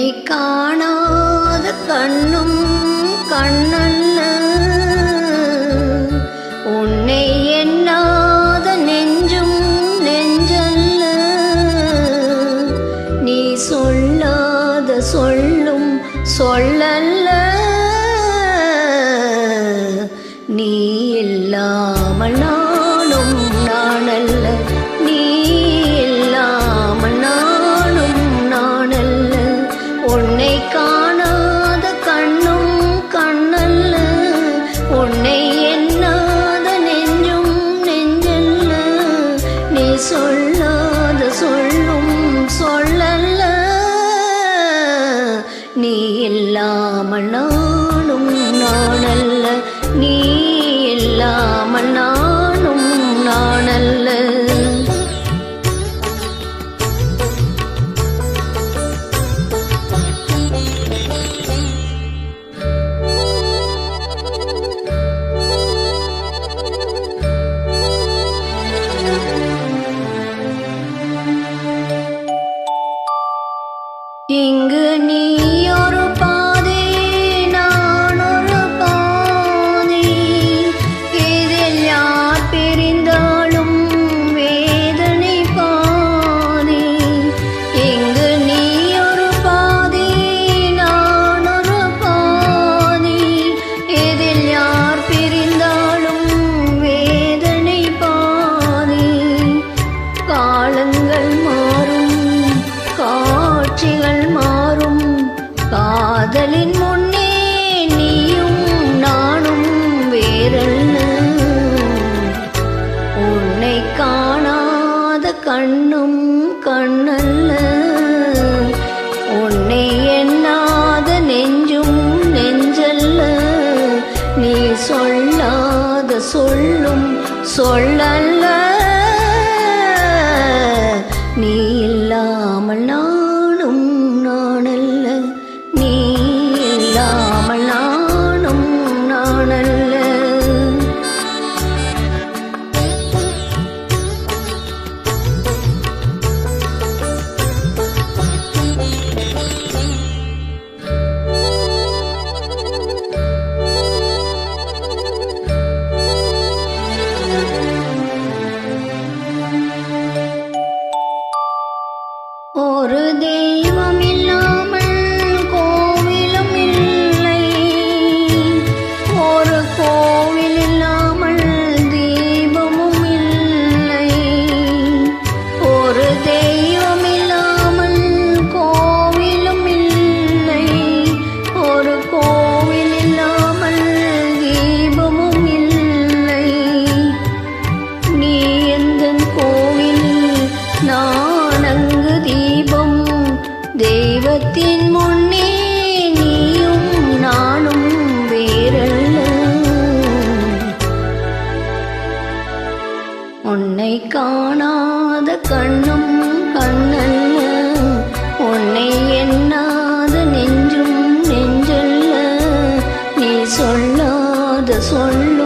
உன்னை காணாத கண்ணும் கண்ணல்ல, உன்னை எண்ணாத நெஞ்சும் நெஞ்சல்ல. நீ சொல்லாத சொல்லும் சொல்லல்ல, நீ இல்லாமல் நானும் நானல்ல, நீ இல்லாமல் நானும் நானல்ல. உன்னை காணாத கண்ணும் கண்ணல்ல, உன்னை எண்ணாத நெஞ்சும் நெஞ்சல்ல. நீ சொல்லாத சொல்லும் சொல்லல்ல, நீ இல்லாமல் நானும் நானல்ல, நீ இல்லாமல் நானும் நானல்ல. இங்கு நீ ஒரு பாதி நான் ஒரு பாதி, இதில் யார் பிரிந்தாலும் வேதனை பாதி. இங்கு நீ ஒரு பாதி நான் ஒரு பாதி, இதில் யார் பிரிந்தாலும் வேதனை பாதி. காலங்கள் மாறும் காட்சிகள் மாறும், காதலின் முன்னே நீயும் நானும் வேறல்ல. உன்னை காணாத கண்ணும் கண்ணல்ல, உன்னை எண்ணாத நெஞ்சும் நெஞ்சல்ல. நீ சொல்லாத சொல்லும் சொல்லல்ல, நீ இல்லாமல் நானும் நானல்ல, நீ இல்லாமல் நானும் நானல்ல. ஒரு தெய்வம் இல்லாமல் கோவிலும் இல்லை, ஒரு கோவில் இல்லாமல் தீபமும் இல்லை. ஒரு தெய்வம் இல்லாமல் கோவிலும் இல்லை, ஒரு கோவில் இல்லாமல் தீபமும் இல்லை. நீ எந்தன் கோவில் நான் அங்கு தீபம், தெய்வத்தின் முன்னே நீயும் நானும் வேறல்ல. உன்னை காணாத கண்ணும் கண்ணல்ல, உன்னை எண்ணாத நெஞ்சும் நெஞ்சல்ல. நீ சொல்லாத சொல்லு